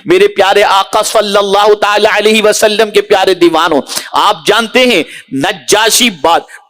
میرے پیارے آقا صلی اللہ تعالی علیہ وسلم کے پیارے دیوانوں، آپ جانتے ہیں نجاشی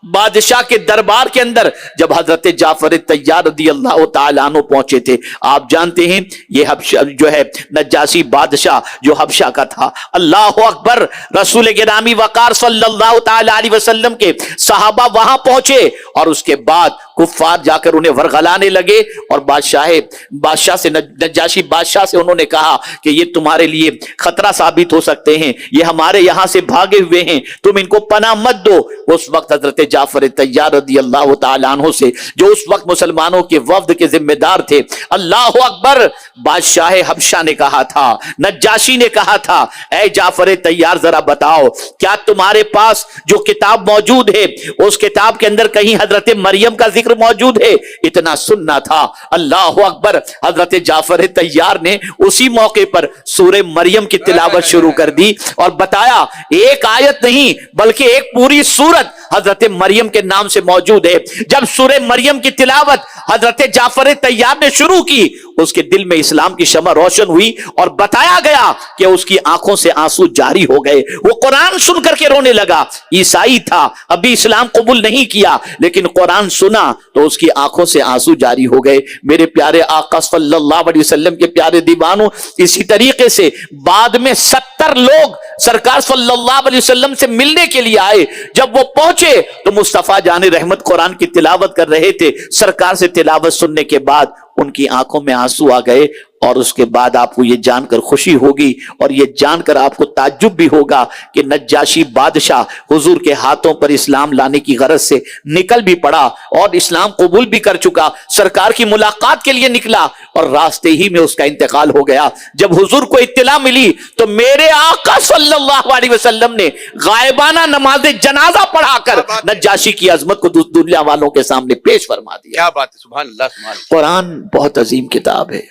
بادشاہ کے دربار کے اندر جب حضرت جعفر طیار رضی اللہ تعالیٰ عنہ پہنچے تھے، آپ جانتے ہیں یہ حبشہ جو ہے نجاشی بادشاہ جو حبشہ کا تھا، اللہ اکبر، رسول گرامی وقار صلی اللہ تعالیٰ علیہ وسلم کے صحابہ وہاں پہنچے اور اس کے بعد کفار جا کر انہیں ورغلانے لگے اور بادشاہ سے نجاشی بادشاہ سے انہوں نے کہا کہ یہ تمہارے لیے خطرہ ثابت ہو سکتے ہیں، یہ ہمارے یہاں سے بھاگے ہوئے ہیں، تم ان کو پناہ مت دو۔ اس وقت حضرت جعفر طیار رضی اللہ تعالیٰ عنہ سے جو اس وقت مسلمانوں کے وفد کے ذمہ دار تھے، اللہ اکبر، بادشاہ حبشہ نے کہا تھا، نجاشی نے کہا تھا، اے جعفر طیار ذرا بتاؤ کیا تمہارے پاس جو کتاب موجود ہے اس کتاب کے اندر کہیں حضرت مریم کا ذکر موجود ہے؟ اتنا سننا تھا، اللہ اکبر، حضرت جعفر طیار نے اسی موقع پر سورہ مریم کی تلاوت شروع کر دی اور بتایا ایک آیت نہیں بلکہ ایک پوری سورت حضرت مریم کے نام سے موجود ہے۔ جب سورہ مریم کی تلاوت حضرت جعفر طیار نے شروع کی، اس کے دل میں اسلام کی شمع روشن ہوئی اور بتایا گیا کہ اس کی آنکھوں سے آنسو جاری ہو گئے، وہ قرآن سن کر کے رونے لگا۔ عیسائی تھا، ابھی اسلام قبول نہیں کیا، لیکن قرآن سنا تو اس کی آنکھوں سے آنسو جاری ہو گئے۔ میرے پیارے آقا صلی اللہ علیہ وسلم کے پیارے دیوانوں، اسی طریقے سے بعد میں 70 لوگ سرکار صلی اللہ علیہ وسلم سے ملنے کے لیے آئے۔ جب وہ پہنچے تو مصطفیٰ جان رحمت قرآن کی تلاوت کر رہے تھے، سرکار سے تلاوت سننے کے بعد ان کی آنکھوں میں آنسو آ گئے، اور اس کے بعد آپ کو یہ جان کر خوشی ہوگی اور یہ جان کر آپ کو تعجب بھی ہوگا کہ نجاشی بادشاہ حضور کے ہاتھوں پر اسلام لانے کی غرض سے نکل بھی پڑا اور اسلام قبول بھی کر چکا، سرکار کی ملاقات کے لیے نکلا اور راستے ہی میں اس کا انتقال ہو گیا۔ جب حضور کو اطلاع ملی تو میرے آقا صلی اللہ علیہ وسلم نے غائبانہ نماز جنازہ پڑھا کر نجاشی کی عظمت کو دنیا والوں کے سامنے پیش فرما دیا۔ کیا بات ہے، سبحان اللہ، سبحان اللہ۔ قرآن بہت عظیم کتاب ہے،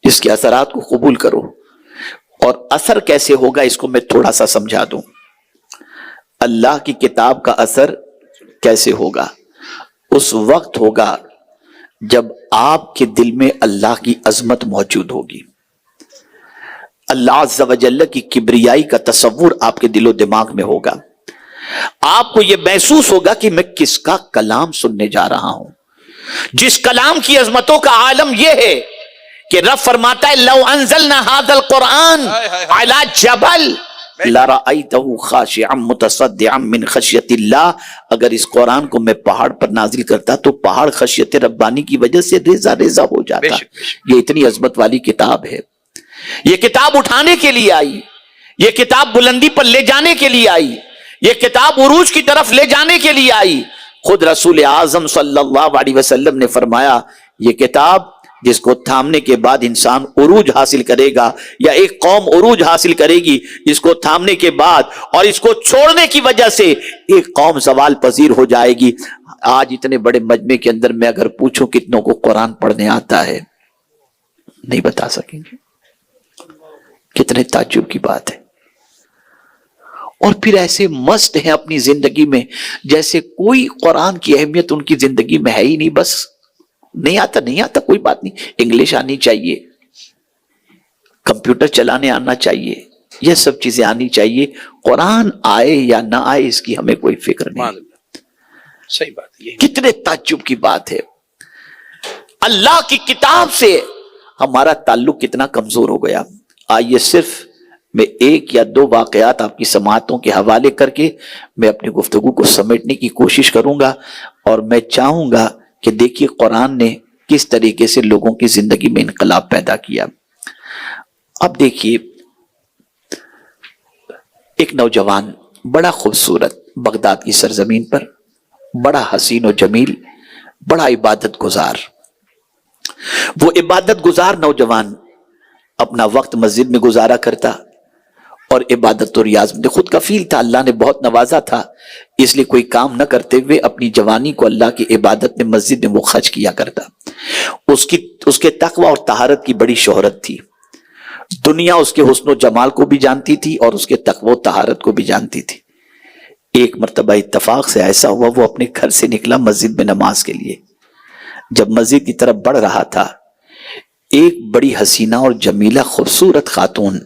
اس کے اثرات کو قبول کرو، اور اثر کیسے ہوگا اس کو میں تھوڑا سا سمجھا دوں۔ اللہ کی کتاب کا اثر کیسے ہوگا؟ اس وقت ہوگا جب آپ کے دل میں اللہ کی عظمت موجود ہوگی، اللہ عز و جل کی کبریائی کا تصور آپ کے دل و دماغ میں ہوگا، آپ کو یہ محسوس ہوگا کہ میں کس کا کلام سننے جا رہا ہوں، جس کلام کی عظمتوں کا عالم یہ ہے کہ رب فرماتا ہے لو انزلنا هذا القرآن على جبل لرأيته خاشعا متصدعا من خشیت اللہ، اگر اس قرآن کو میں پہاڑ پر نازل کرتا تو پہاڑ خشیت ربانی کی وجہ سے ریزہ ریزہ ہو جاتا۔ یہ اتنی عظمت والی کتاب ہے، یہ کتاب اٹھانے کے لیے آئی، یہ کتاب بلندی پر لے جانے کے لیے آئی، یہ کتاب عروج کی طرف لے جانے کے لیے آئی۔ خود رسول اعظم صلی اللہ علیہ وسلم نے فرمایا یہ کتاب جس کو تھامنے کے بعد انسان عروج حاصل کرے گا، یا ایک قوم عروج حاصل کرے گی جس کو تھامنے کے بعد اور اس کو چھوڑنے کی وجہ سے ایک قوم زوال پذیر ہو جائے گی۔ آج اتنے بڑے مجمع کے اندر میں اگر پوچھوں کتنوں کو قرآن پڑھنے آتا ہے، نہیں بتا سکیں گے، کتنے تعجب کی بات ہے۔ اور پھر ایسے مست ہیں اپنی زندگی میں جیسے کوئی قرآن کی اہمیت ان کی زندگی میں ہے ہی نہیں، بس نہیں آتا کوئی بات نہیں، انگلش آنی چاہیے، کمپیوٹر چلانے آنا چاہیے، یہ سب چیزیں آنی چاہیے، قرآن آئے یا نہ آئے اس کی ہمیں کوئی فکر نہیں۔ صحیح بات ہے، کتنے تعجب کی بات ہے، اللہ کی کتاب سے ہمارا تعلق کتنا کمزور ہو گیا۔ آئیے صرف میں ایک یا دو واقعات آپ کی سماعتوں کے حوالے کر کے میں اپنی گفتگو کو سمیٹنے کی کوشش کروں گا، اور میں چاہوں گا کہ دیکھیے قرآن نے کس طریقے سے لوگوں کی زندگی میں انقلاب پیدا کیا۔ اب دیکھیے ایک نوجوان بڑا خوبصورت بغداد کی سرزمین پر، بڑا حسین و جمیل، بڑا عبادت گزار، وہ عبادت گزار نوجوان اپنا وقت مسجد میں گزارا کرتا اور عبادت و ریاض میں خود کفیل تھا، اللہ نے بہت نوازا تھا، اس لیے کوئی کام نہ کرتے ہوئے اپنی جوانی کو اللہ کی عبادت میں مسجد میں وہ خرچ کیا کرتا۔ اس کے تقوی اور طہارت کی بڑی شہرت تھی، دنیا اس کے حسن و جمال کو بھی جانتی تھی اور اس کے تقوی و طہارت کو بھی جانتی تھی۔ ایک مرتبہ اتفاق سے ایسا ہوا، وہ اپنے گھر سے نکلا مسجد میں نماز کے لیے، جب مسجد کی طرف بڑھ رہا تھا ایک بڑی حسینہ اور جمیلہ خوبصورت خاتون،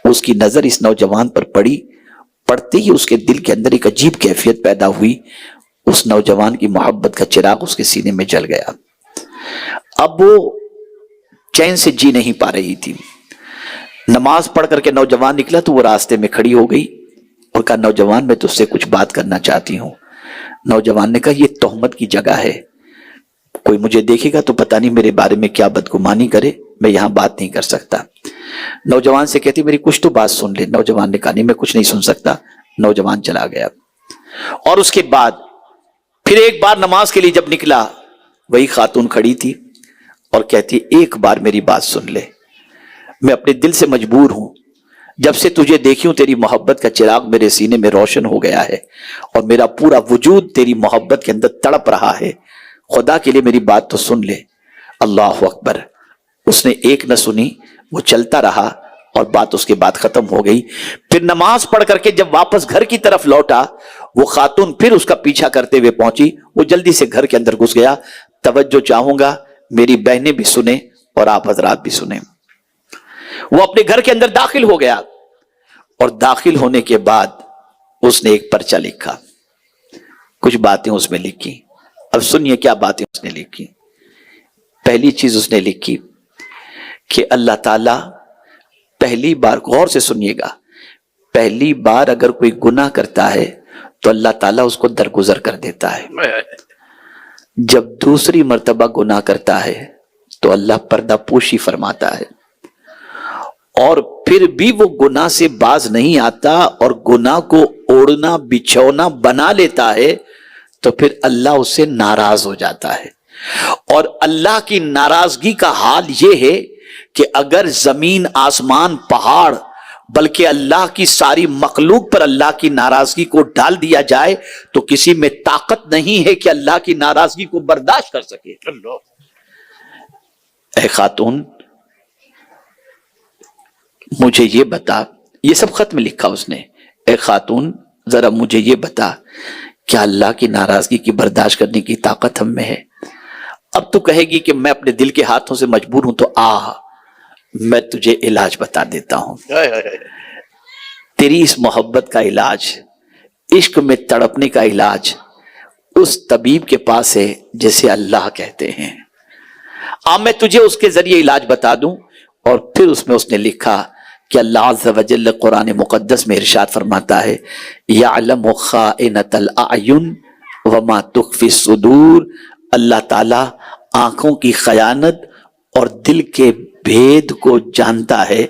اس کی نظر اس نوجوان پر پڑی، پڑتے ہی اس کے دل کے اندر ایک عجیب کیفیت پیدا ہوئی، اس نوجوان کی محبت کا چراغ اس کے سینے میں جل گیا۔ اب وہ چین سے جی نہیں پا رہی تھی۔ نماز پڑھ کر کے نوجوان نکلا تو وہ راستے میں کھڑی ہو گئی اور کہا نوجوان میں تجھ سے کچھ بات کرنا چاہتی ہوں۔ نوجوان نے کہا یہ تہمت کی جگہ ہے، کوئی مجھے دیکھے گا تو پتہ نہیں میرے بارے میں کیا بدگمانی کرے، میں یہاں بات نہیں کر سکتا۔ نوجوان سے کہتی میری کچھ تو بات سن لے۔ نوجوان نے کہا نہیں میں کچھ نہیں سن سکتا۔ نوجوان چلا گیا۔ اور اس کے بعد پھر ایک بار نماز کے لیے جب نکلا، وہی خاتون کھڑی تھی اور کہتی ایک بار میری بات سن لے، میں اپنے دل سے مجبور ہوں، جب سے تجھے دیکھی ہوں تیری محبت کا چراغ میرے سینے میں روشن ہو گیا ہے اور میرا پورا وجود تیری محبت کے اندر تڑپ رہا ہے، خدا کے لیے میری بات تو سن لے۔ اللہ اکبر۔ اس نے ایک نہ سنی، وہ چلتا رہا اور بات اس کے بعد ختم ہو گئی۔ پھر نماز پڑھ کر کے جب واپس گھر کی طرف لوٹا، وہ خاتون پھر اس کا پیچھا کرتے ہوئے پہنچی، وہ جلدی سے گھر کے اندر گھس گیا۔ توجہ چاہوں گا میری بہنیں بھی سنیں اور آپ حضرات بھی سنیں۔ وہ اپنے گھر کے اندر داخل ہو گیا اور داخل ہونے کے بعد اس نے ایک پرچہ لکھا، کچھ باتیں اس میں لکھی۔ اب سنیے کیا باتیں اس نے لکھی۔ پہلی چیز اس نے لکھی کہ اللہ تعالیٰ پہلی بار، غور سے سنیے گا، پہلی بار اگر کوئی گناہ کرتا ہے تو اللہ تعالیٰ اس کو درگزر کر دیتا ہے، جب دوسری مرتبہ گناہ کرتا ہے تو اللہ پردہ پوشی فرماتا ہے، اور پھر بھی وہ گناہ سے باز نہیں آتا اور گناہ کو اوڑھنا بچھونا بنا لیتا ہے تو پھر اللہ اس سے ناراض ہو جاتا ہے۔ اور اللہ کی ناراضگی کا حال یہ ہے کہ اگر زمین آسمان پہاڑ بلکہ اللہ کی ساری مخلوق پر اللہ کی ناراضگی کو ڈال دیا جائے تو کسی میں طاقت نہیں ہے کہ اللہ کی ناراضگی کو برداشت کر سکے۔ اے خاتون مجھے یہ بتا، یہ سب خط میں لکھا اس نے، اے خاتون ذرا مجھے یہ بتا کیا اللہ کی ناراضگی کی برداشت کرنے کی طاقت ہم میں ہے؟ اب تو کہے گی کہ میں اپنے دل کے ہاتھوں سے مجبور ہوں، تو میں تجھے علاج بتا دیتا ہوں۔ تیری اس محبت کا علاج، عشق میں تڑپنے کا علاج اس طبیب کے پاس ہے جسے اللہ کہتے ہیں۔ میں تجھے اس کے ذریعے علاج بتا دوں۔ اور پھر اس نے لکھا کہ اللہ عز و جل قرآن مقدس میں ارشاد فرماتا ہے یعلم خائنۃ الاعین وما تخفی الصدور، اللہ تعالیٰ آنکھوں کی خیانت اور دل کے بھید کو جانتا ہے۔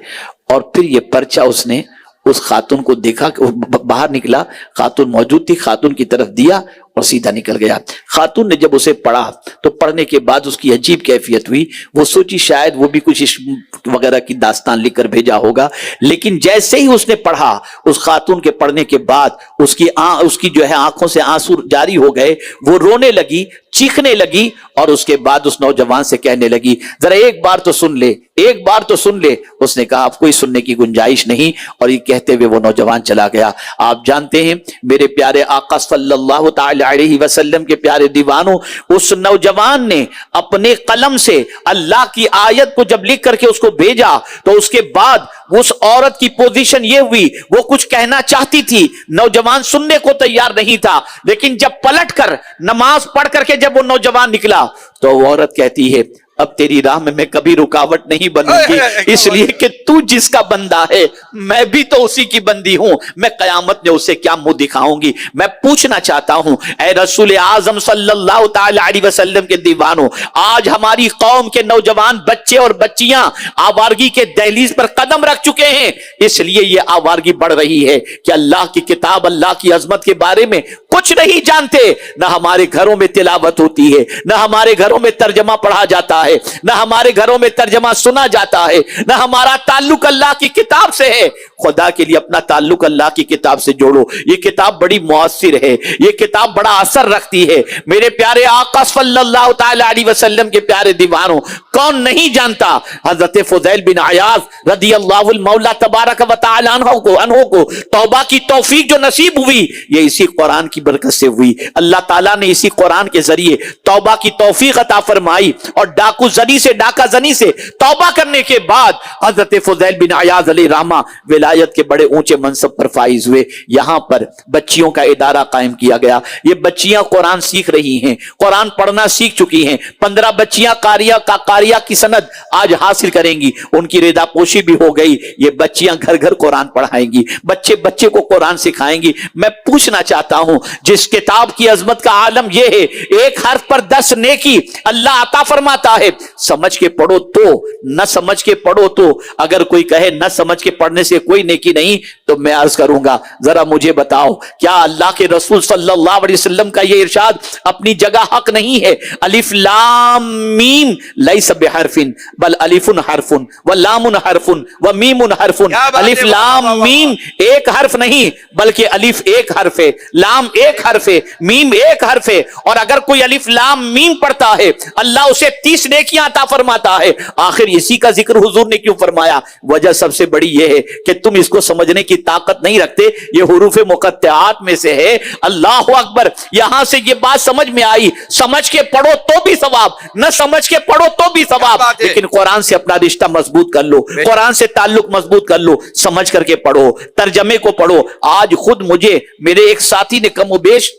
اور پھر یہ پرچہ اس نے اس خاتون کو دیکھا کہ باہر نکلا، خاتون موجود تھی، خاتون کی طرف دیا اور سیدھا نکل گیا۔ خاتون نے جب اسے پڑھا تو پڑھنے کے بعد اس کی عجیب کیفیت ہوئی، وہ سوچی شاید وہ بھی کچھ عشق وغیرہ کی داستان لکھ کر بھیجا ہوگا، لیکن جیسے ہی اس نے پڑھا، اس خاتون کے پڑھنے کے بعد اس کی جو ہے آنکھوں سے آنسو جاری ہو گئے، وہ رونے لگی، چیخنے لگی، اور اس کے بعد اس نوجوان سے کہنے لگی ذرا ایک بار تو سن لے، ایک بار تو سن لے۔ اس نے کہا اب کوئی سننے کی گنجائش نہیں، اور یہ کہتے ہوئے وہ نوجوان چلا گیا۔ آپ جانتے ہیں میرے پیارے آقا صلی اللہ تعالی علیہ وسلم کے پیارے دیوانوں، اس نوجوان نے اپنے قلم سے اللہ کی آیت کو جب لکھ کر کے اس کو بھیجا تو اس کے بعد اس عورت کی پوزیشن یہ ہوئی، وہ کچھ کہنا چاہتی تھی، نوجوان سننے کو تیار نہیں تھا، لیکن جب پلٹ کر نماز پڑھ کر کے جب وہ نوجوان نکلا تو وہ عورت کہتی ہے اب تیری راہ میں کبھی رکاوٹ نہیں بنوں گی، اس لیے کہ تو جس کا بندہ ہے میں بھی تو اسی کی بندی ہوں، میں قیامت میں اسے کیا منہ دکھاؤں گی۔ میں پوچھنا چاہتا ہوں اے رسول اعظم صلی اللہ تعالی علیہ وسلم کے دیوانوں، آج ہماری قوم کے نوجوان بچے اور بچیاں آوارگی کے دہلیز پر قدم رکھ چکے ہیں، اس لیے یہ آوارگی بڑھ رہی ہے کہ اللہ کی کتاب، اللہ کی عظمت کے بارے میں کچھ نہیں جانتے، نہ ہمارے گھروں میں تلاوت ہوتی ہے، نہ ہمارے گھروں میں ترجمہ پڑھا جاتا ہے، نہ ہمارے گھروں میں ترجمہ سنا جاتا ہے، نہ ہمارا تعلق اللہ کی کتاب سے ہے۔ खुदा के लिए अपना ताल्लुक अल्लाह की किताब से जोड़ो। ये किताब बड़ी मुअस्सिर है, ये किताब बड़ा असर रखती है। मेरे प्यारे आका सल्लल्लाहु तआला अलैहि वसल्लम के प्यारे दीवानों, कौन नहीं जानता हजरत फुज़ैल बिन अयाज़ रदियल्लाहु मौला तबारक व तआला अन्हु को तौबा की तौफीक जो नसीब हुई, ये इसी कुरान की बरकत से हुई। अल्लाह ताला ने इसी कुरान के जरिए तौबा की तौफीक अता फरमाई और डाका जनी से तौबा करने के बाद हजरत फुज़ैल बिन अयाज़ अलैहि रहमा विलायत के बड़े ऊंचे मनसब पर फाइज हुए। यहां पर बच्चियों का इदारा कायम किया गया। ये बच्चियां कुरान सीख रही हैं, कुरान पढ़ना सीख चुकी हैं। 15 बच्चियां कारिया की सनद आज हासिल करेंगी, उनकी रेदापोशी भी हो गई। ये बच्चियां घर घर कुरान पढ़ाएंगी, बच्चे को कुरान सिखाएंगी। मैं पूछना चाहता हूं, जिस किताब की अजमत का आलम यह है, एक हर्फ पर 10 नेकी अल्लाह अता फरमाता है। समझ के पढ़ो तो, न समझ के पढ़ो तो। अगर कोई कहे न समझ के पढ़ने से कोई नेकी नहीं, तो मैं अर्ज करूंगा, जरा मुझे बताओ, क्या अल्लाह के रसूल सल्लल्लाहु अलैहि वसल्लम का यह इरशाद अपनी जगह हक नहीं है? अलिफ लाम मीम लैस बिहरफिन बल अलिफुन हरफुन व लामुन हरफुन व मीमुन हरफुन। अलिफ लाम मीम एक हर्फ नहीं, बल्कि अलिफ एक हर्फ है, लाम एक हर्फ है, मीम एक हर्फ है। और अगर कोई अलिफ लाम मीम पढ़ता है, अल्लाह उसे 30 नेकियां अता फरमाता है। आखिर इसी का जिक्र हुजूर ने क्यों फरमाया? वजह सबसे बड़ी यह है कि तुम इसको समझने की ताकत नहीं रखते। ये हुरूफ मुक़त्तआत में से है। अल्लाह अकबर, यहां से ये बात समझ में आई, समझ के पढ़ो तो भी सवाब, न समझ के पढ़ो तो भी सवाब। लेकिन कुरान से अपना रिश्ता मजबूत कर लो, कुरान से ताल्लुक मजबूत कर लो, समझ करके पढ़ो, तर्जमे को पढ़ो। आज खुद मुझे मेरे एक साथी ने कमोबेश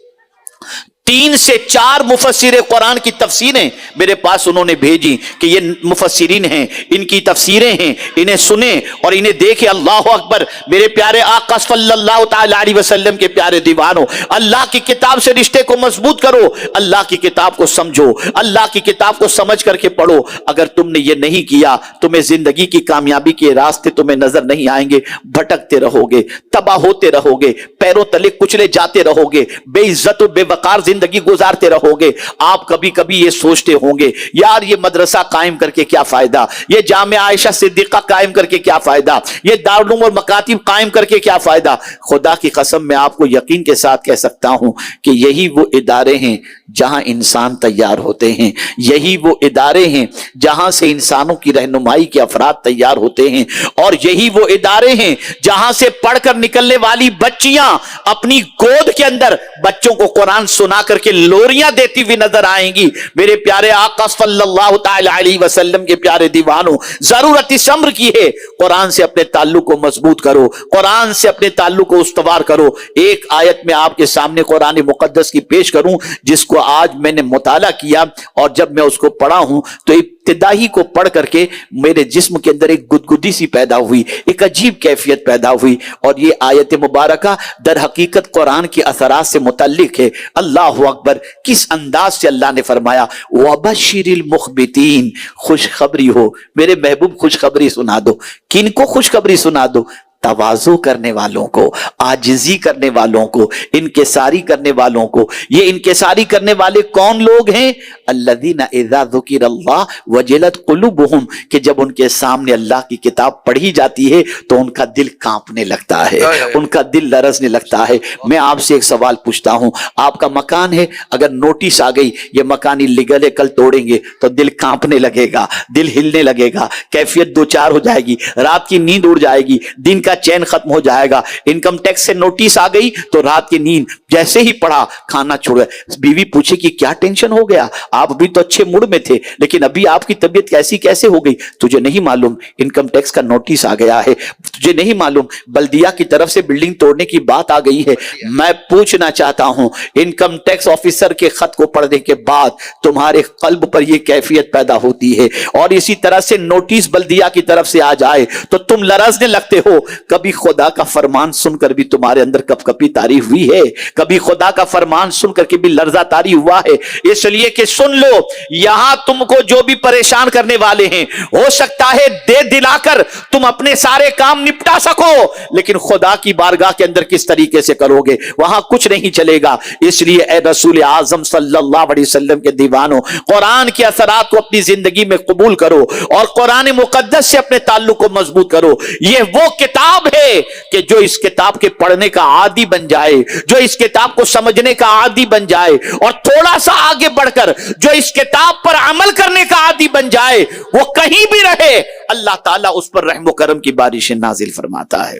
3 से 4 मुफस्सिर कुरान की तफसीरें मेरे पास उन्होंने भेजी कि ये मुफस्सिरीन हैं, इनकी तफसीरें हैं, इन्हें सुने और इन्हें देखे। अल्लाह अकबर, मेरे प्यारे आका सल्लल्लाहु तआला अलैहि वसल्लम के प्यारे दीवानों, अल्लाह की किताब से रिश्ते को मजबूत करो, अल्लाह की किताब को समझो, अल्लाह की किताब को समझ करके पढ़ो। अगर तुमने ये नहीं किया, तुम्हें जिंदगी की कामयाबी के रास्ते तुम्हें नजर नहीं आएंगे, भटकते रहोगे, तबाह होते रहोगे, पैरों तले कुचले जाते रहोगे, बेइज्जत और बेवकार जिंदगी गुजारते रहोगे। आप कभी कभी ये सोचते होंगे, यार ये मदरसा कायम करके क्या फायदा, ये जामिया आयशा सिद्दीका कायम करके क्या फायदा, ये दारुल उलूम और मकातिब कायम करके क्या फायदा। खुदा की कसम मैं आपको यकीन के साथ कह सकता हूं कि यही वो इदारे हैं जहां इंसान तैयार होते हैं, यही वो इदारे हैं जहां से इंसानों की रहनुमाई के अफराद तैयार होते हैं, और यही वो इदारे हैं जहां से पढ़कर निकलने वाली बच्चियां अपनी गोद के अंदर बच्चों को कुरान सुना करके लोरियां देती हुई नजर आएंगी। मेरे प्यारे आका सल्लल्लाहु तआला अलैहि वसल्लम के प्यारे दीवानों, जरूरत इस अम्र की है, कुरान से अपने ताल्लुक को मजबूत करो, कुरान से अपने ताल्लुक को उस्तवार करो। एक आयत में आपके सामने कुरान मुकद्दस की पेश करूं, जिसको आज मैंने मुताला किया, और जब मैं उसको पढ़ा हूं तो इब्तिदाई को पढ़ करके मेरे जिस्म के अंदर एक गुदगुदी सी पैदा हुई, एक अजीब कैफियत पैदा हुई। और ये आयत मुबारका दर हकीकत कुरान के असरात से मुतल्लिक है। अल्लाह अकबर, किस अंदाज से अल्लाह ने फरमाया, वबशिरिल मुखबितीन, खुशखबरी हो मेरे महबूब, खुशखबरी सुना दो। किनको खुशखबरी सुना दो? तवाज़ु करने वालों को, आजिज़ी करने वालों को, इनकिसारी करने वालों को। ये इनकिसारी करने वाले कौन लोग हैं? अल्लज़ीना इज़ा ज़ुकिरल्लाह वजिलत क़ुलूबुहुम, कि जब उनके सामने अल्लाह की किताब पढ़ी जाती है तो उनका दिल कांपने लगता है, उनका दिल लरजने लगता है। मैं आपसे एक सवाल पूछता हूं, आपका मकान है, अगर नोटिस आ गई ये मकानी लीगल है, कल तोड़ेंगे, तो दिल कांपने लगेगा, दिल हिलने लगेगा, कैफियत दो चार हो जाएगी, रात की नींद उड़ जाएगी, दिन का चैन खत्म हो जाएगा। इनकम टैक्स से नोटिस आ गई तो रात की नींद, जैसे ही पढ़ा खाना छोड़ गया। बीवी पूछे कि क्या टेंशन हो गया, आप भी तो अच्छे मूड में थे, लेकिन अभी आपकी तबीयत कैसी कैसे हो गई? तुझे नहीं मालूम इनकम टैक्स का नोटिस आ गया है, तुझे नहीं मालूम बल्दिया की तरफ से बिल्डिंग तोड़ने की बात आ गई है। मैं पूछना चाहता हूं, इनकम टैक्स ऑफिसर के खत को पढ़ने के बाद तुम्हारे कल्ब पर यह कैफियत पैदा होती है, और इसी तरह से नोटिस बल्दिया की तरफ से आ जाए तो तुम लरजने लगते हो। कभी खुदा का फरमान सुनकर भी तुम्हारे अंदर कपकपी तारी हुई है? कभी खुदा का फरमान सुनकर के भी लर्जा तारी हुआ है? इसलिए कि सुन सुन लो, यहां तुमको जो भी परेशान करने वाले हैं, हो सकता है दे दिलाकर तुम अपने सारे काम निपटा सको, लेकिन खुदा की बारगाह के अंदर किस तरीके से करोगे, वहां कुछ नहीं चलेगा। इसलिए ए रसूल आजम सल्लल्लाहु अलैहि वसल्लम के दीवानों, कुरान के असरात को अपनी जिंदगी में कबूल करो और कुरान मुकद्दस से अपने ताल्लुक को मजबूत करो। यह वो किताब है कि जो इस किताब के पढ़ने का आदी बन जाए, जो इस किताब को समझने का आदी बन जाए और थोड़ा सा आगे बढ़कर जो इस किताब पर अमल करने का आदी बन जाए, वो कहीं भी रहे अल्लाह ताला उस पर रहम व करम की बारिशें नाजिल फरमाता है।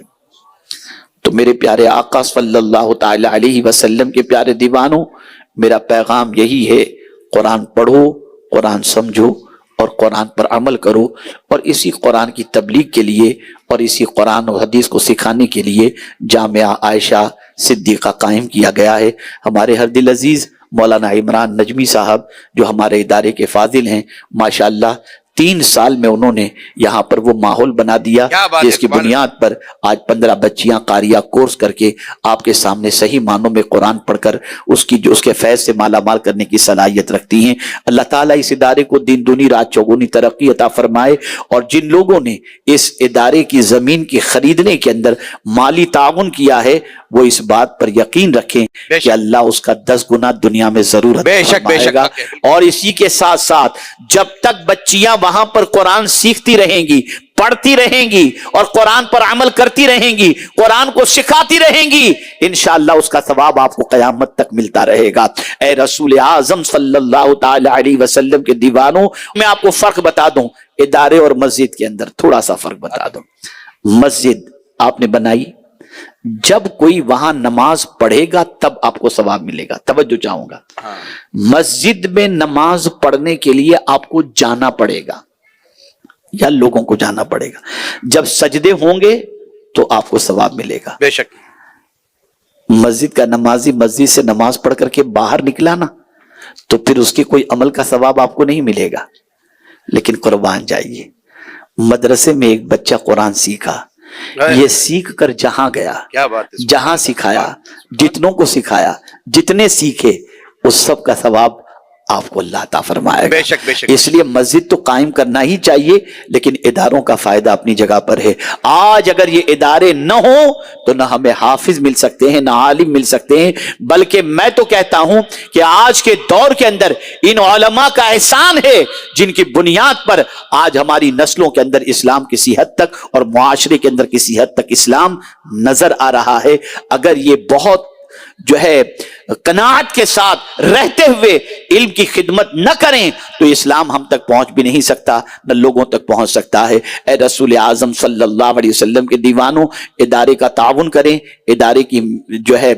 तो मेरे प्यारे आका सल्लल्लाहु ताला अलैहि वसल्लम के प्यारे दीवानों, मेरा पैगाम यही है, कुरान पढ़ो, कुरान समझो और कुरान पर अमल करो। और इसी कुरान की तबलीग के लिए और इसी कुरान और हदीस को सिखाने के लिए जामिया आयशा सिद्दीक़ा कायम किया गया है। हमारे हर दिल अजीज मौलाना इमरान नजमी साहब जो हमारे इदारे के फाजिल हैं, माशाअल्लाह 3 साल में उन्होंने यहाँ पर वो माहौल बना दिया जिसकी बुनियाद पर आज 15 बच्चियां कारिया कोर्स करके आपके सामने सही मानों में कुरान पढ़कर उसके फैज से माला माल करने की सलाहियत रखती हैं। अल्लाह ताला इस इदारे को दिन दूनी रात चौगुनी तरक्की अता फरमाए। और जिन लोगों ने इस इदारे की जमीन की खरीदने के अंदर माली ताउन किया है, वो इस बात पर यकीन रखें कि अल्लाह उसका 10 गुना दुनिया में जरूर फरमाएगा। और इसी के साथ साथ जब तक बच्चियां वहां पर कुरान सीखती रहेंगी, पढ़ती रहेंगी और कुरान पर अमल करती रहेंगी, कुरान को सिखाती रहेंगी, इंशाअल्लाह उसका सवाब आपको कयामत तक मिलता रहेगा। ए रसूल आजम सल्लल्लाहु ताला अलैहि वसल्लम के दीवानों, मैं आपको फर्क बता दूं इदारे और मस्जिद के अंदर, थोड़ा सा फर्क बता दूं। मस्जिद आपने बनाई, जब कोई वहां नमाज पढ़ेगा तब आपको सवाब मिलेगा। तवज्जो चाहूंगा, मस्जिद में नमाज पढ़ने के लिए आपको जाना पड़ेगा या लोगों को जाना पड़ेगा। जब सजदे होंगे तो आपको सवाब मिलेगा। बेशक मस्जिद का नमाजी मस्जिद से नमाज पढ़ करके बाहर निकला ना, तो फिर उसके कोई अमल का सवाब आपको नहीं मिलेगा। लेकिन कुर्बान जाइए, मदरसे में एक बच्चा कुरान सीखा, ये सीख कर जहां गया, क्या बात है, जहां सिखाया, जितनों को सिखाया, जितने सीखे, उस सब का सवाब आपको अल्लाह अता फरमाएगा। बेशक बेशक। इसलिए मस्जिद तो कायम करना ही चाहिए, लेकिन इदारों का फायदा अपनी जगह पर है। आज अगर ये इदारे न हो तो न हमें हाफिज मिल सकते हैं, न आलिम मिल सकते हैं, बल्कि मैं तो कहता हूं कि आज के दौर के अंदर इन उलमा का एहसान है जिनकी बुनियाद पर आज हमारी नस्लों के अंदर इस्लाम किसी हद तक और मुआशरे के अंदर किसी हद तक इस्लाम नजर आ रहा है। अगर ये बहुत जो है कनाअत के साथ रहते हुए इल्म की खिदमत न करें तो इस्लाम हम तक पहुंच भी नहीं सकता, न लोगों तक पहुंच सकता है। ए रसूल आजम सल्लल्लाहु अलैहि वसल्लम के दीवानों, इदारे का ताउन करें, इदारे की जो है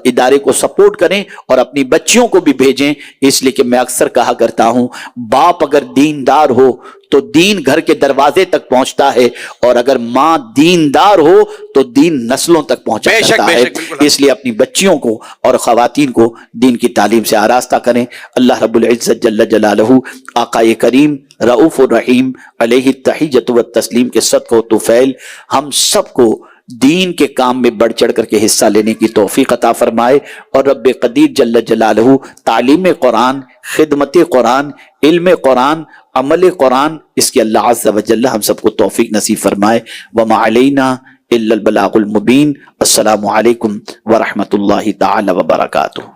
इदारे को सपोर्ट करें और अपनी बच्चियों को भी भेजें। इसलिए कि मैं अक्सर कहा करता हूं, बाप अगर दीनदार हो तो दीन घर के दरवाजे तक पहुंचता है, और अगर मां दीनदार हो तो दीन नस्लों तक पहुंचा करता है। इसलिए अपनी बच्चियों को और खवातीन को दीन की तालीम से आरास्ता करें। अल्लाह रब्बुल इज्जत जल्ल जलालहू आकाए करीम रऊफ रहीम अलैहि तहिय्यतु व तस्लीम के सदक़ व तुफैल हम सबको दीन के काम में बढ़ चढ़ करके हिस्सा लेने की तौफीक अता फरमाए। और रब्बे कदीर जल्ल जलालहू तालीम कुरान, खिदमत कुरान, इल्म कुरान, अमल कुरान, इसके अल्लाह अज़्ज़ व जल्ल हम सबको तौफीक नसीब फरमाए। वमा अलैना इल्लल बलागुल मुबीन। अस्सलामु अलैकुम व रहमतुल्लाहि तआला व बरकातुहू।